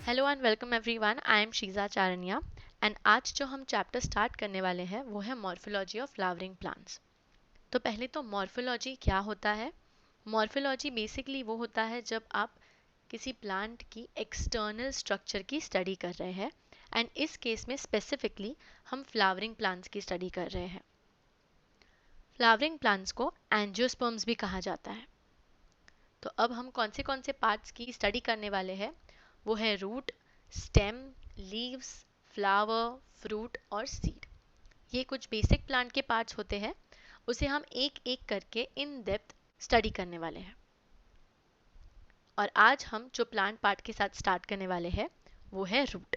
Hello and welcome everyone, I am Sheeja Charania and आज जो हम चैप्टर स्टार्ट करने वाले हैं वो है मॉर्फोलॉजी ऑफ फ्लावरिंग प्लांट्स। तो पहले तो मॉर्फोलॉजी क्या होता है। मॉर्फोलॉजी बेसिकली वो होता है जब आप किसी प्लांट की एक्सटर्नल स्ट्रक्चर की स्टडी कर रहे हैं एंड इस केस में स्पेसिफिकली हम फ्लावरिंग प्लांट्स की स्टडी कर रहे हैं। फ्लावरिंग प्लांट्स को एंजियोस्पर्म्स भी कहा जाता है। तो अब हम कौन से पार्ट्स की स्टडी करने वाले हैं वो है root, stem, leaves, flower, fruit और सीड। ये कुछ बेसिक प्लांट के पार्ट्स होते हैं, उसे हम एक एक करके इन डेप्थ स्टडी करने वाले हैं। और आज हम जो प्लांट पार्ट के साथ स्टार्ट करने वाले हैं वो है रूट।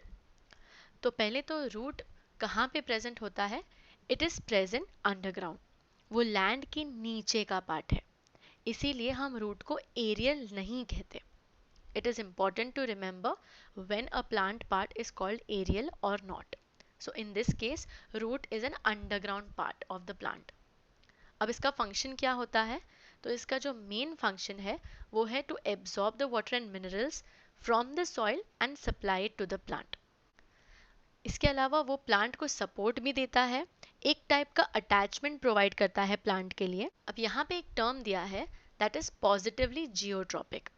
तो पहले तो रूट कहाँ पे प्रेजेंट होता है? It is present underground. वो लैंड के नीचे का पार्ट है, इसीलिए हम रूट को एरियल नहीं कहते। It is important to remember when a plant part is called aerial or not. So in this case, root is an underground part of the plant. अब इसका फंक्शन क्या होता है? तो इसका जो मेन फंक्शन है वो है to absorb the water and minerals from the soil and supply it to the plant. इसके अलावा वो प्लांट को सपोर्ट भी देता है, एक टाइप का अटैचमेंट प्रोवाइड करता है प्लांट के लिए। अब यहाँ पे एक टर्म दिया है that is positively geotropic.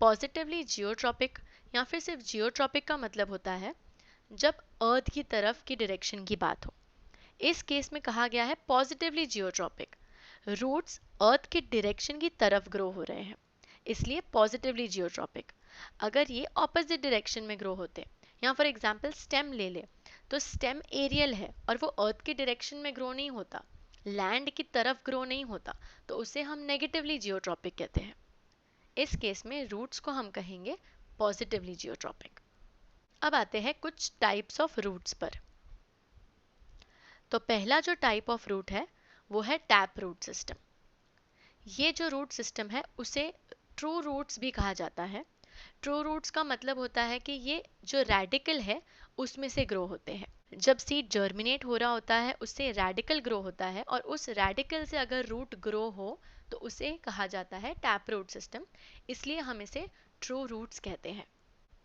Positively geotropic या फिर सिर्फ जियोट्रॉपिक का मतलब होता है जब अर्थ की तरफ की डायरेक्शन की बात हो। इस केस में कहा गया है पॉजिटिवली जियोट्रॉपिक। रूट्स अर्थ की डायरेक्शन की तरफ ग्रो हो रहे हैं, इसलिए पॉजिटिवली जियोट्रॉपिक। अगर ये ऑपोजिट डायरेक्शन में ग्रो होते, या फॉर एग्जांपल स्टेम ले ले, तो स्टेम एरियल है और वो अर्थ की डायरेक्शन में ग्रो नहीं होता, लैंड की तरफ ग्रो नहीं होता, तो उसे हम नेगेटिवली जियोट्रॉपिक कहते हैं। इस केस में रूट्स को हम कहेंगे पॉजिटिवली जियोट्रॉपिक। अब आते हैं कुछ टाइप्स ऑफ रूट्स पर। तो पहला जो टाइप ऑफ रूट है वो है टैप रूट सिस्टम। ये जो रूट सिस्टम है उसे ट्रू रूट्स भी कहा जाता है। ट्रू रूट्स का मतलब होता है कि ये जो रेडिकल है उसमें से ग्रो होते हैं। जब सीड जर्मिनेट हो रहा होता है उससे रेडिकल ग्रो होता है और उस रेडिकल से अगर रूट ग्रो हो तो उसे कहा जाता है टैप रूट सिस्टम, इसलिए हम इसे ट्रू रूट्स कहते हैं।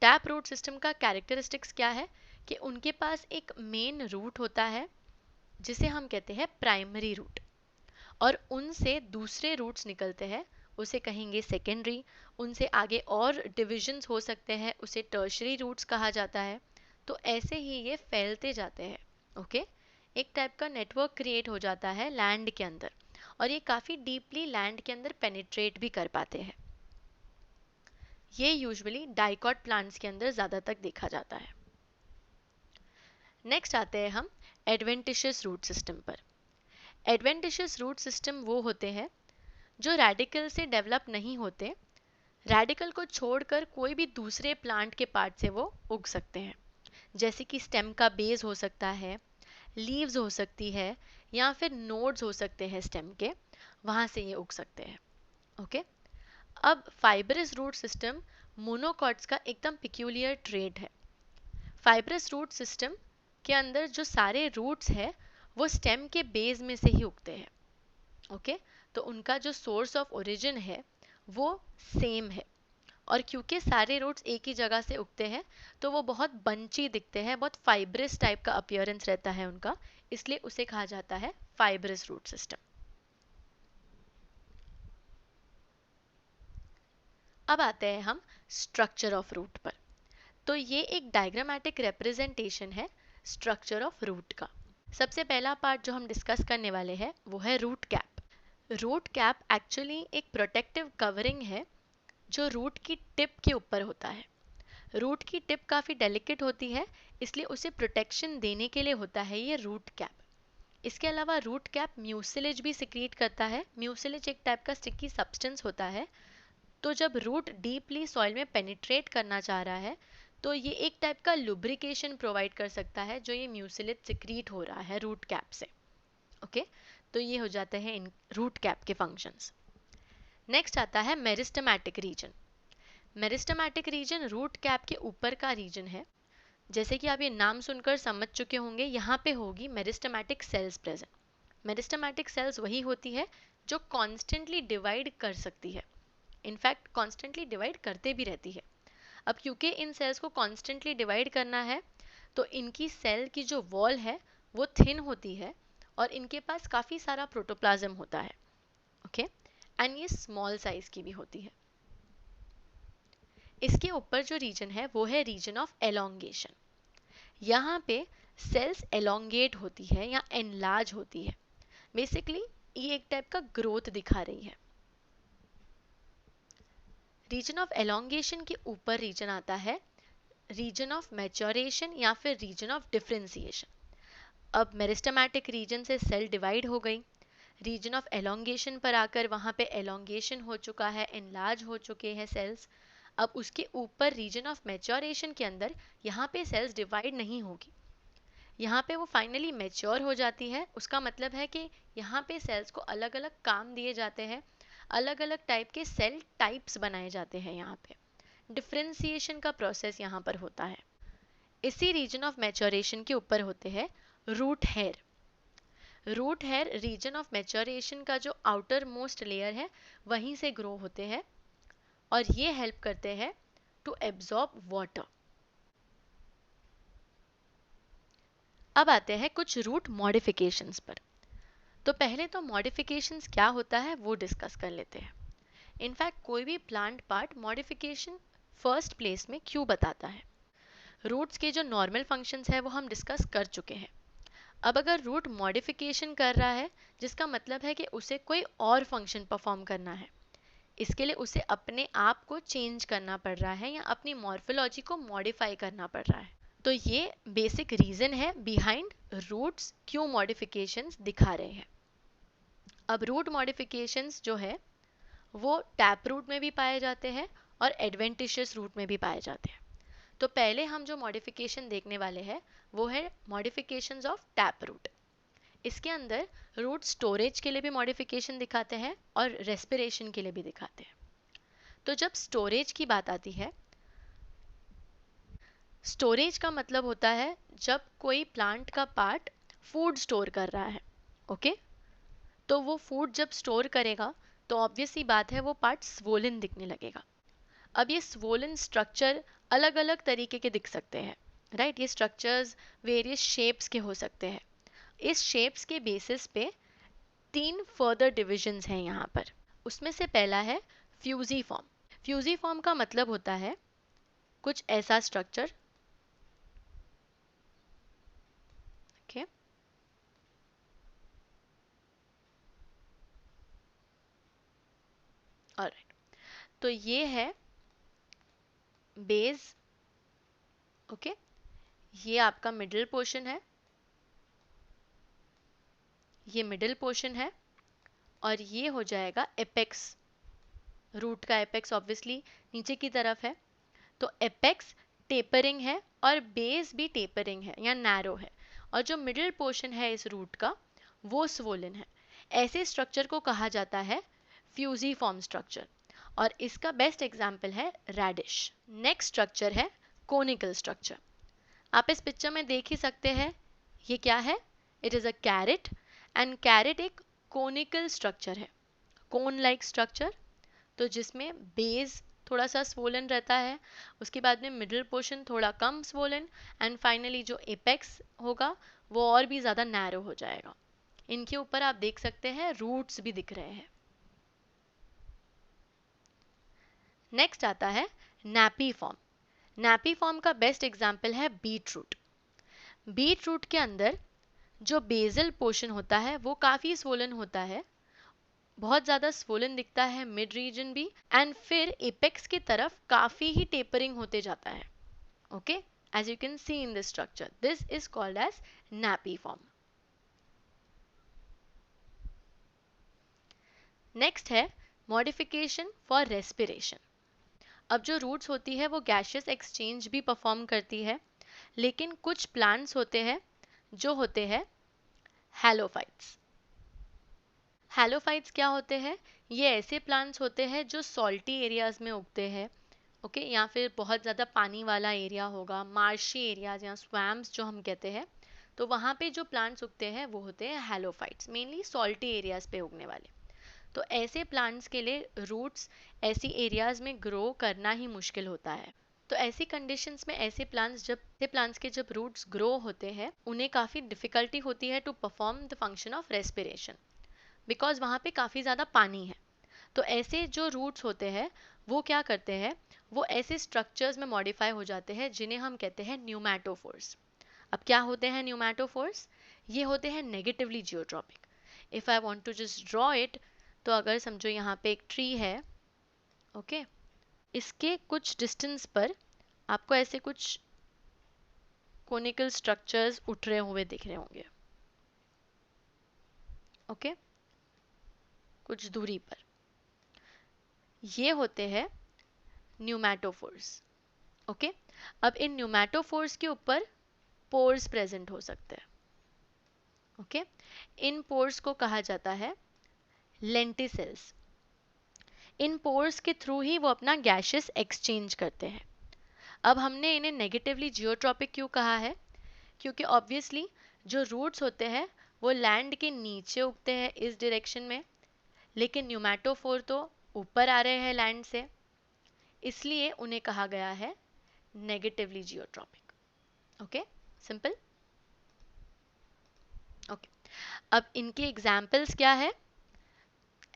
टैप रूट सिस्टम का कैरेक्टरिस्टिक्स क्या है कि उनके पास एक मेन रूट होता है जिसे हम कहते हैं प्राइमरी रूट, और उनसे दूसरे रूट्स निकलते हैं, उसे कहेंगे सेकेंडरी। उनसे आगे और डिविजन्स हो सकते हैं, उसे टर्शरी रूट्स कहा जाता है। तो ऐसे ही ये फैलते जाते हैं। ओके, एक टाइप का नेटवर्क क्रिएट हो जाता है लैंड के अंदर, और ये काफ़ी डीपली लैंड के अंदर पेनिट्रेट भी कर पाते हैं। ये यूजुअली डाइकॉट प्लांट्स के अंदर ज़्यादा तक देखा जाता है। नेक्स्ट आते हैं हम एडवेंटिशियस रूट सिस्टम पर। एडवेंटिशियस रूट सिस्टम वो होते हैं जो रेडिकल से डेवलप नहीं होते, रेडिकल को छोड़कर कोई भी दूसरे प्लांट के पार्ट से वो उग सकते हैं। जैसे कि स्टेम का बेस हो सकता है, लीव्स हो सकती है, या फिर नोड्स हो सकते हैं स्टेम के, वहाँ से ये उग सकते हैं। ओके, अब फाइब्रस रूट सिस्टम मोनोकॉट्स का एकदम पिक्यूलियर ट्रेट है। फाइब्रस रूट सिस्टम के अंदर जो सारे रूट्स है वो स्टेम के बेस में से ही उगते हैं। ओके, तो उनका जो सोर्स ऑफ ओरिजिन है वो सेम है, और क्योंकि सारे रूट्स एक ही जगह से उगते हैं तो वो बहुत बंची दिखते हैं, बहुत फाइब्रस टाइप का अपीयरेंस रहता है उनका, इसलिए उसे कहा जाता है फाइब्रस रूट सिस्टम। अब आते हैं हम स्ट्रक्चर ऑफ रूट पर। तो ये एक डायग्रामेटिक रिप्रेजेंटेशन है स्ट्रक्चर ऑफ रूट का। सबसे पहला पार्ट जो हम डिस्कस करने वाले हैं वो है root cap. Root cap actually एक प्रोटेक्टिव कवरिंग है जो रूट की टिप के ऊपर होता है। रूट की टिप काफ़ी डेलिकेट होती है, इसलिए उसे प्रोटेक्शन देने के लिए होता है ये रूट कैप। इसके अलावा रूट कैप म्यूसिलेज भी सिक्रीट करता है। म्यूसिलेज एक टाइप का स्टिकी सब्सटेंस होता है, तो जब रूट डीपली सॉइल में पेनिट्रेट करना चाह रहा है तो ये एक टाइप का लुब्रिकेशन प्रोवाइड कर सकता है जो ये म्यूसिलेज सिक्रीट हो रहा है रूट कैप से। ओके, तो ये हो जाते हैं इन रूट कैप के फंक्शंस। नेक्स्ट आता है meristematic region. Meristematic region root cap के ऊपर का रीजन है। जैसे कि आप ये नाम सुनकर समझ चुके होंगे, यहाँ पे होगी meristematic cells present. Meristematic cells वही होती है जो कॉन्स्टेंटली डिवाइड कर सकती है, इनफैक्ट कॉन्स्टेंटली डिवाइड करते भी रहती है। अब क्योंकि इन सेल्स को कॉन्स्टेंटली डिवाइड करना है तो इनकी सेल की जो वॉल है वो थिन होती है और इनके पास काफ़ी सारा प्रोटोप्लाज्म होता है, ओके, एंड ये स्मॉल साइज की भी होती है। इसके ऊपर जो रीजन है वो है रीजन ऑफ एलोंगेशन। यहाँ पे सेल्स एलोंगेट होती है या एनलार्ज होती है। बेसिकली ये एक टाइप का ग्रोथ दिखा रही है। रीजन ऑफ एलोंगेशन के ऊपर रीजन आता है रीजन ऑफ मैच्योरेशन या फिर रीजन ऑफ डिफरेंशिएशन। अब मेरिस्टेमेटिक रीजन से सेल डिवाइड हो गई, रीजन ऑफ एलोंगेशन पर आकर वहाँ पे एलोंगेशन हो चुका है, एनलार्ज हो चुके हैं सेल्स। अब उसके ऊपर रीजन ऑफ मैच्योरेशन के अंदर यहाँ पे सेल्स डिवाइड नहीं होगी, यहाँ पे वो फाइनली मैच्योर हो जाती है। उसका मतलब है कि यहाँ पे सेल्स को अलग अलग काम दिए जाते हैं, अलग अलग टाइप के सेल टाइप्स बनाए जाते हैं। यहाँ पे डिफरेंशिएशन का प्रोसेस यहाँ पर होता है। इसी रीजन ऑफ मैच्योरेशन के ऊपर होते हैं root hair. Root hair region of maturation का जो आउटर मोस्ट लेयर है वहीं से ग्रो होते हैं और ये हेल्प करते हैं टू एब्जॉर्ब वाटर। अब आते हैं कुछ रूट मॉडिफिकेशंस पर। तो पहले तो मॉडिफिकेशंस क्या होता है वो डिस्कस कर लेते हैं। इनफैक्ट कोई भी plant part modification first place में क्यों बताता है। रूट्स के जो नॉर्मल फंक्शंस है वो हम डिस्कस कर चुके हैं। अब अगर रूट मॉडिफिकेशन कर रहा है जिसका मतलब है कि उसे कोई और फंक्शन परफॉर्म करना है, इसके लिए उसे अपने आप को चेंज करना पड़ रहा है या अपनी मॉर्फोलॉजी को मॉडिफाई करना पड़ रहा है। तो ये बेसिक रीजन है बिहाइंड रूट्स क्यों मॉडिफिकेशंस दिखा रहे हैं। अब रूट मॉडिफिकेशंस जो है वो टैप रूट में भी पाए जाते हैं और एडवेंटिशियस रूट में भी पाए जाते हैं। तो पहले हम जो मॉडिफिकेशन देखने वाले हैं वो है मॉडिफिकेशंस ऑफ टैप रूट। इसके अंदर रूट स्टोरेज के लिए भी मॉडिफिकेशन दिखाते हैं और रेस्पिरेशन के लिए भी दिखाते हैं। तो जब स्टोरेज की बात आती है, स्टोरेज का मतलब होता है जब कोई प्लांट का पार्ट फूड स्टोर कर रहा है, ओके, तो वो फूड जब स्टोर करेगा तो ऑब्वियस सी बात है वो पार्ट स्वोलन दिखने लगेगा। अब ये स्वोलन स्ट्रक्चर अलग अलग तरीके के दिख सकते हैं, राइट। ये स्ट्रक्चर्स वेरियस शेप्स के हो सकते हैं। इस शेप्स के बेसिस पे 3 फर्दर डिविजन्स हैं यहाँ पर। उसमें से पहला है फ्यूजीफॉर्म। फ्यूजीफॉर्म का मतलब होता है कुछ ऐसा स्ट्रक्चर, ओके, ऑलराइट। तो ये है बेस, ओके, ये आपका मिडिल पोर्शन है, ये मिडिल पोर्शन है और ये हो जाएगा एपेक्स। रूट का एपेक्स ऑब्वियसली नीचे की तरफ है, तो एपेक्स टेपरिंग है और बेस भी टेपरिंग है या नैरो है, और जो मिडिल पोर्शन है इस रूट का वो स्वोलन है। ऐसे स्ट्रक्चर को कहा जाता है फ्यूजीफॉर्म स्ट्रक्चर और इसका बेस्ट एग्जाम्पल है रेडिश। नेक्स्ट स्ट्रक्चर है कोनिकल स्ट्रक्चर। आप इस पिक्चर में देख ही सकते हैं ये क्या है, it is a carrot and carrot एक कोनिकल स्ट्रक्चर है, कोन लाइक स्ट्रक्चर, तो जिसमें बेस थोड़ा सा स्वोलन रहता है, उसके बाद में मिडिल पोर्शन थोड़ा कम स्वोलन एंड फाइनली जो एपेक्स होगा वो और भी ज़्यादा नैरो हो जाएगा। इनके ऊपर आप देख सकते हैं रूट्स भी दिख रहे हैं। नेक्स्ट आता है नैपी फॉर्म। नैपी फॉर्म का बेस्ट एग्जाम्पल है बीट रूट। बीट रूट के अंदर जो बेसल पोर्शन होता है वो काफ़ी स्वोलन होता है, बहुत ज़्यादा स्वोलन दिखता है, मिड रीजन भी, एंड फिर एपेक्स की तरफ काफ़ी ही टेपरिंग होते जाता है, okay, as you can see in this structure, this is called as napiform. Next है मॉडिफिकेशन फॉर रेस्पिरेशन। अब जो रूट्स होती है वो गैशियस एक्सचेंज भी परफॉर्म करती है, लेकिन कुछ प्लांट्स होते हैं जो होते हैं हैलोफाइट्स। हैलोफाइट्स क्या होते हैं, ये ऐसे प्लांट्स होते हैं जो सॉल्टी एरियाज में उगते हैं, ओके, या फिर बहुत ज़्यादा पानी वाला एरिया होगा, मार्शी एरियाज या स्वैम्स जो हम कहते हैं, तो वहाँ पे जो प्लांट्स उगते हैं वो होते हैं हैलोफाइट्स, मेनली सॉल्टी एरियाज पे उगने वाले। तो ऐसे प्लांट्स के लिए रूट्स ऐसी एरियाज में ग्रो करना ही मुश्किल होता है। तो ऐसी कंडीशंस में ऐसे प्लांट्स के जब रूट्स ग्रो होते हैं उन्हें काफ़ी डिफिकल्टी होती है to perform the function of respiration, because वहाँ पे काफ़ी ज़्यादा पानी है। तो ऐसे जो रूट्स होते हैं वो क्या करते हैं, वो ऐसे स्ट्रक्चर्स में मॉडिफाई हो जाते हैं जिन्हें हम कहते हैं न्यूमैटोफोर्स। अब क्या होते हैं न्यूमैटोफोर्स? ये होते हैं negatively geotropic. If I want to just draw it, तो अगर समझो यहाँ पे एक ट्री है, ओके, इसके कुछ डिस्टेंस पर आपको ऐसे कुछ कोनिकल स्ट्रक्चर्स उठ रहे हुए दिख रहे होंगे, ओके, कुछ दूरी पर। ये होते हैं न्यूमैटोफोर्स, ओके। अब इन न्यूमैटोफोर्स के ऊपर पोर्स प्रेजेंट हो सकते हैं, ओके। इन पोर्स को कहा जाता है लेंटिसेल्स। इन पोर्स के थ्रू ही वो अपना गैसेस एक्सचेंज करते हैं। अब हमने इन्हें नेगेटिवली जियोट्रॉपिक क्यों कहा है? क्योंकि ऑब्वियसली जो रूट्स होते हैं वो लैंड के नीचे उगते हैं इस डायरेक्शन में, लेकिन न्यूमैटोफोर तो ऊपर आ रहे हैं लैंड से, इसलिए उन्हें कहा गया है negatively geotropic. Okay, simple. Okay, अब इनके एग्जाम्पल्स क्या है?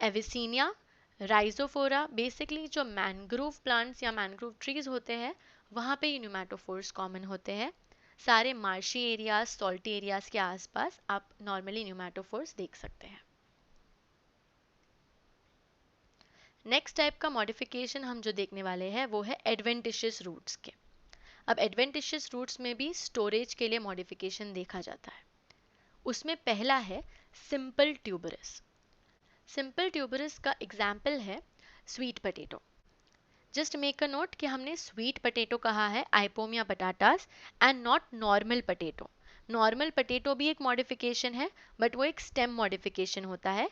एविसीनिया, राइजोफोरा, बेसिकली जो मैनग्रोव प्लांट्स या मैनग्रोव ट्रीज होते हैं वहाँ पे ये न्यूमैटोफोर्स कॉमन होते हैं। सारे मार्शी एरियाज, सॉल्टी एरियाज के आसपास आप नॉर्मली न्यूमैटोफोर्स देख सकते हैं। नेक्स्ट टाइप का मॉडिफिकेशन हम जो देखने वाले हैं वो है एडवेंटिशियस रूट्स के। अब एडवेंटिशियस रूट्स में भी स्टोरेज के लिए मॉडिफिकेशन देखा जाता है। उसमें पहला है सिंपल ट्यूबरस। सिंपल ट्यूबरस का एग्जाम्पल है sweet potato. Just make a note कि हमने स्वीट पोटैटो कहा है Ipomoea patatas and not normal potato. Normal potato भी एक मॉडिफिकेशन है बट वो एक स्टेम मॉडिफिकेशन होता है।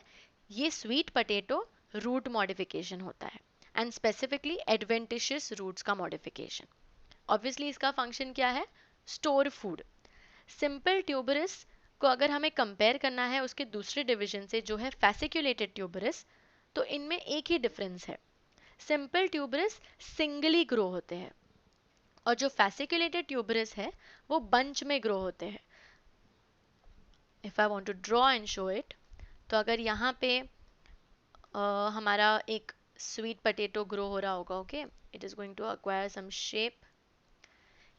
ये स्वीट पोटैटो रूट मॉडिफिकेशन होता है एंड स्पेसिफिकली एडवेंटिशियस रूट्स का मॉडिफिकेशन। ऑब्वियसली इसका फंक्शन क्या है? Store food. सिंपल ट्यूबरस को अगर हमें कंपेयर करना है उसके दूसरे डिवीजन से जो है फैसिक्युलेटेड ट्यूबरस, तो इनमें एक ही डिफरेंस है। सिंपल ट्यूबरस सिंगली ग्रो होते हैं और जो फैसिक्युलेटेड ट्यूबरस है वो बंच में ग्रो होते हैं। If I want to draw and show it, तो अगर यहाँ पे हमारा एक स्वीट पोटैटो ग्रो हो रहा होगा, okay, it is going to acquire some shape.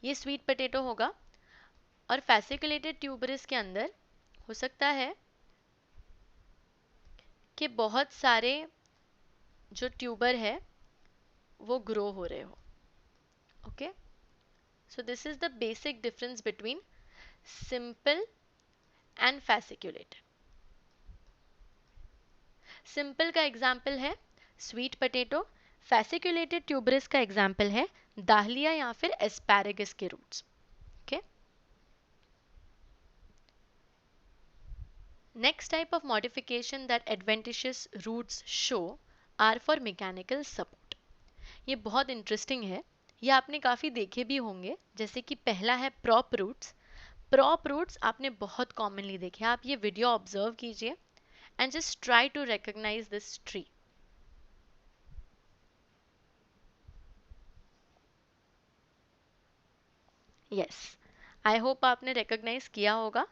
ये स्वीट पोटैटो होगा और फैसिकुलेटेड ट्यूबरस के अंदर हो सकता है कि बहुत सारे जो ट्यूबर है वो ग्रो हो रहे हो, okay. So this is the basic difference between simple and fasciculated. Simple का एग्जाम्पल है स्वीट पोटैटो, फैसिकुलेटेड ट्यूबरस का एग्जाम्पल है दाहलिया या फिर एस्पैरेगस के roots, okay. Next type of modification that adventitious roots show are for mechanical support. ये बहुत interesting है, ये आपने काफ़ी देखे भी होंगे। जैसे कि पहला है प्रॉप रूट्स। प्रॉप रूट्स आपने बहुत कॉमनली देखे। आप ये वीडियो ऑब्जर्व कीजिए and just try to recognise this tree. Yes, I hope आपने रिकॉग्नाइज किया होगा।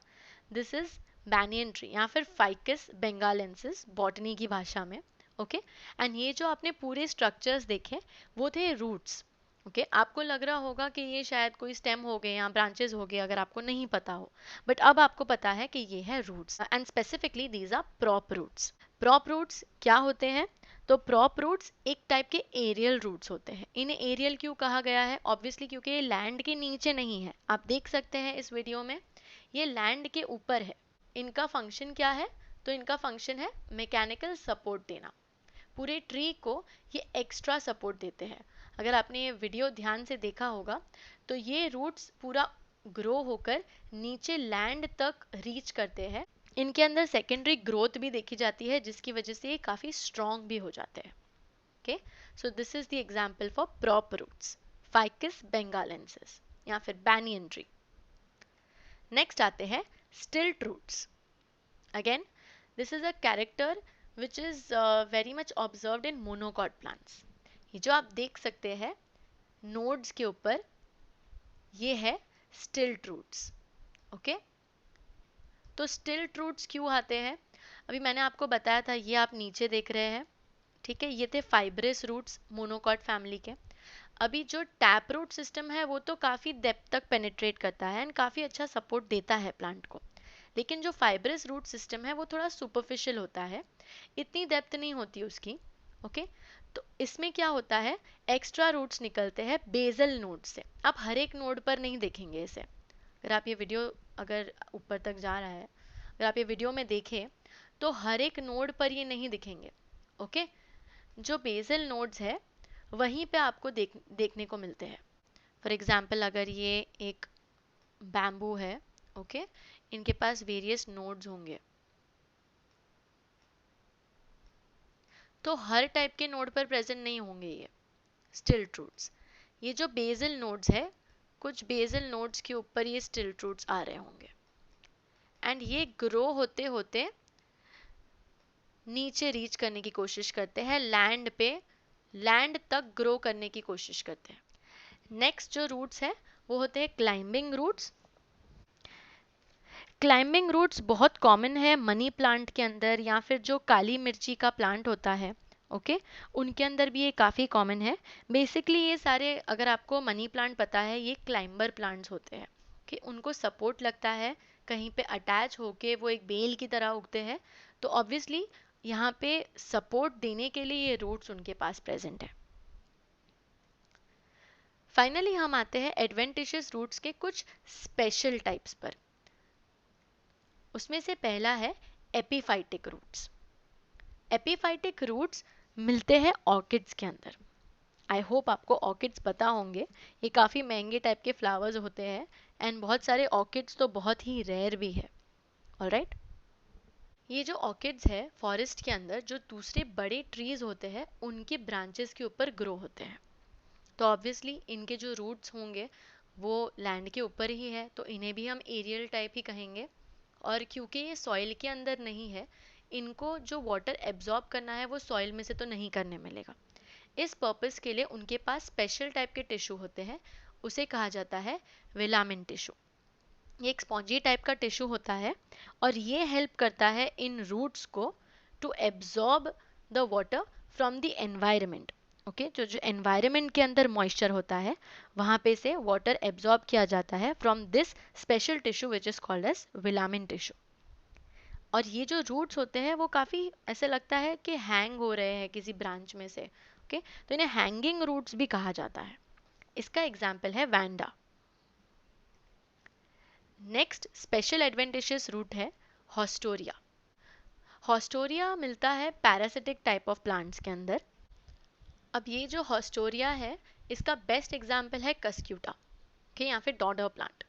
दिस इज बैनियन ट्री या फिर फाइकस बेंगालेंसिस बॉटनी की भाषा में, ओके। एंड ये जो आपने पूरे स्ट्रक्चर्स देखे वो थे रूट्स, ओके। आपको लग रहा होगा कि ये शायद कोई स्टेम हो गए या ब्रांचेस हो गए अगर आपको नहीं पता हो, बट अब आपको पता है कि ये है roots and specifically these are prop roots. Prop roots क्या होते हैं? तो प्रॉप रूट्स एक टाइप के एरियल रूट्स होते हैं। इन्हें एरियल क्यों कहा गया है? ऑब्वियसली क्योंकि ये लैंड के नीचे नहीं है। आप देख सकते हैं इस वीडियो में ये लैंड के ऊपर है। इनका फंक्शन क्या है? तो इनका फंक्शन है मैकेनिकल सपोर्ट देना। पूरे ट्री को ये एक्स्ट्रा सपोर्ट देते हैं। अगर आपने ये वीडियो ध्यान से देखा होगा तो ये रूट्स पूरा ग्रो होकर नीचे लैंड तक रीच करते हैं। इनके अंदर सेकेंडरी ग्रोथ भी देखी जाती है जिसकी वजह से ये काफ़ी स्ट्रॉन्ग भी हो जाते हैं, okay. So this is the example for prop roots, Ficus benghalensis या फिर बैनियन ट्री। नेक्स्ट आते हैं stilt roots. Again this is a character which is very much observed in monocot plants. ये जो आप देख सकते हैं नोड्स के ऊपर ये है स्टिल्ट रूट्स। ओके, तो स्टिल्ट रूट्स क्यों आते हैं? अभी मैंने आपको बताया था, ये आप नीचे देख रहे हैं, ठीक है, ये थे फाइब्रस रूट्स मोनोकॉट फैमिली के। अभी जो टैप रूट सिस्टम है वो तो काफ़ी डेप्थ तक पेनिट्रेट करता है एंड काफ़ी अच्छा सपोर्ट देता है प्लांट को, लेकिन जो फाइब्रस रूट सिस्टम है वो थोड़ा सुपरफिशियल होता है, इतनी डेप्थ नहीं होती उसकी। ओके, तो इसमें क्या होता है, एक्स्ट्रा रूट्स निकलते हैं बेसल नोड से। आप हर एक नोड पर नहीं देखेंगे इसे, अगर आप ये वीडियो, अगर ऊपर तक जा रहा है, अगर आप ये वीडियो में देखें तो हर एक नोड पर ये नहीं दिखेंगे। ओके, जो बेसल नोड्स है वहीं पे आपको देखने को मिलते हैं। फॉर एग्जाम्पल अगर ये एक बैम्बू है, ओके, इनके पास वेरियस नोड्स होंगे, तो हर टाइप के नोड पर प्रेजेंट नहीं होंगे ये स्टिल्ट रूट्स। ये जो बेसल नोड्स है, कुछ बेसल नोड्स के ऊपर ये स्टिल्ट रूट्स आ रहे होंगे एंड ये ग्रो होते होते नीचे रीच करने की कोशिश करते हैं, लैंड पे, लैंड तक ग्रो करने की कोशिश करते हैं। नेक्स्ट जो रूट्स है वो होते हैं क्लाइंबिंग रूट्स। क्लाइंबिंग रूट्स बहुत कॉमन है मनी प्लांट के अंदर, या फिर जो काली मिर्ची का प्लांट होता है, ओके, उनके अंदर भी ये काफ़ी कॉमन है। बेसिकली ये सारे, अगर आपको मनी प्लांट पता है, ये क्लाइंबर प्लांट्स होते हैं कि उनको सपोर्ट लगता है, कहीं पे अटैच होके वो एक बेल की तरह उगते हैं, तो ऑब्वियसली यहाँ पे सपोर्ट देने के लिए ये रूट्स उनके पास प्रेजेंट है। फाइनली हम आते हैं एडवेंटिशियस रूट्स के कुछ स्पेशल टाइप्स पर। उसमें से पहला है एपीफाइटिक रूट्स। एपीफाइटिक रूट्स मिलते हैं ऑर्किड्स के अंदर। आई होप आपको ऑर्किड्स पता होंगे, ये काफ़ी महंगे टाइप के फ्लावर्स होते हैं एंड बहुत सारे ऑर्किड्स तो बहुत ही रेयर भी है। ऑलराइट, ये जो ऑर्किड्स है फॉरेस्ट के अंदर जो दूसरे बड़े ट्रीज होते हैं उनके ब्रांचेस के ऊपर ग्रो होते हैं, तो ऑब्वियसली इनके जो रूट्स होंगे वो लैंड के ऊपर ही है, तो इन्हें भी हम एरियल टाइप ही कहेंगे। और क्योंकि ये सॉइल के अंदर नहीं है, इनको जो वाटर एब्जॉर्ब करना है वो सॉइल में से तो नहीं करने मिलेगा। इस पर्पस के लिए उनके पास स्पेशल टाइप के टिश्यू होते हैं, उसे कहा जाता है विलामेंट टिश्यू। ये एक स्पॉन्जी टाइप का टिश्यू होता है और ये हेल्प करता है इन रूट्स को to absorb the water from the environment. Okay, जो जो एनवायरमेंट के अंदर मॉइस्चर होता है वहाँ पे से वाटर एब्जॉर्ब किया जाता है from this special tissue which is called as velamen tissue. और ये जो रूट्स होते हैं वो काफ़ी ऐसे लगता है कि हैंग हो रहे हैं किसी ब्रांच में से। ओके, तो इन्हें हैंगिंग रूट्स भी कहा जाता है। इसका एग्जाम्पल है Vanda. Next special adventitious root है हॉस्टोरिया। हॉस्टोरिया मिलता है पैरासिटिक टाइप ऑफ प्लांट्स के अंदर। अब ये जो हॉस्टोरिया है इसका बेस्ट एग्जाम्पल है कस्क्यूटा, ओके, या फिर डॉडर प्लांट।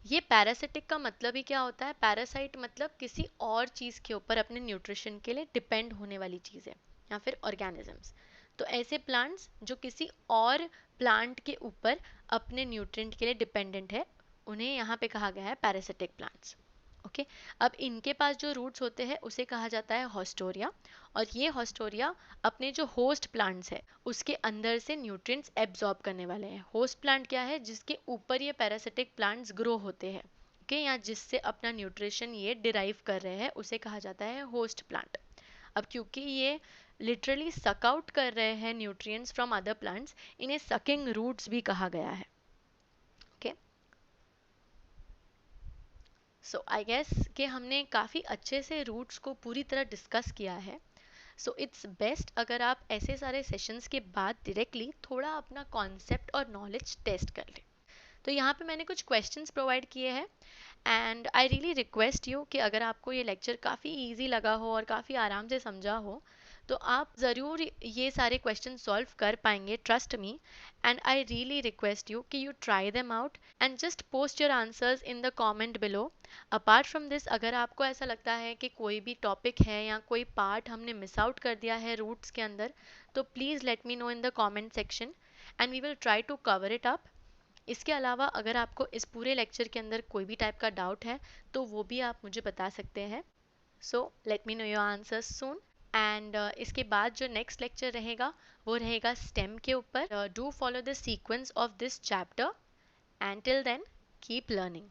ये पैरासिटिक का मतलब ही क्या होता है, पैरासाइट मतलब किसी और चीज़ के ऊपर अपने न्यूट्रिशन के लिए डिपेंड होने वाली चीज़ें या फिर ऑर्गेनिजम्स। तो ऐसे प्लांट्स जो किसी और प्लांट के ऊपर अपने न्यूट्रिएंट के लिए डिपेंडेंट है, उन्हें यहाँ पे कहा गया है पैरासिटिक प्लांट्स। ओके, अब इनके पास जो रूट्स होते हैं उसे कहा जाता है हॉस्टोरिया, और ये हॉस्टोरिया अपने जो होस्ट प्लांट्स है उसके अंदर से न्यूट्रिएंट्स एब्जॉर्ब करने वाले हैं। होस्ट प्लांट क्या है, जिसके ऊपर ये पैरासिटिक प्लांट्स ग्रो होते हैं, ओके, या जिससे अपना न्यूट्रिशन ये डिराइव कर रहे हैं, उसे कहा जाता है होस्ट प्लांट। अब क्योंकि ये लिटरली सक आउट कर रहे हैं न्यूट्रिएंट्स फ्रॉम अदर प्लांट्स, इन्हें सकिंग रूट्स भी कहा गया है। ओके, सो आई गेस कि हमने काफ़ी अच्छे से रूट्स को पूरी तरह डिस्कस किया है। सो इट्स बेस्ट अगर आप ऐसे सारे सेशंस के बाद डायरेक्टली थोड़ा अपना कॉन्सेप्ट और नॉलेज टेस्ट कर लें। तो यहाँ पे मैंने कुछ क्वेश्चंस प्रोवाइड किए हैं and I really request you कि अगर आपको ये लेक्चर काफ़ी इजी लगा हो और काफ़ी आराम से समझा हो तो आप ज़रूर ये सारे क्वेश्चन सॉल्व कर पाएंगे, trust me. And I really request you कि you try them out and just post your answers in the comment below. Apart from this, अगर आपको ऐसा लगता है कि कोई भी टॉपिक है या कोई पार्ट हमने मिस आउट कर दिया है रूट्स के अंदर, तो please let me know in the comment section and we will try to cover it up. इसके अलावा अगर आपको इस पूरे लेक्चर के अंदर कोई भी टाइप का डाउट है तो वो भी आप मुझे बता सकते हैं। So let me know your answers soon. And इसके बाद जो नेक्स्ट लेक्चर रहेगा वो रहेगा स्टेम के ऊपर. Do follow the sequence of this chapter and till then keep learning.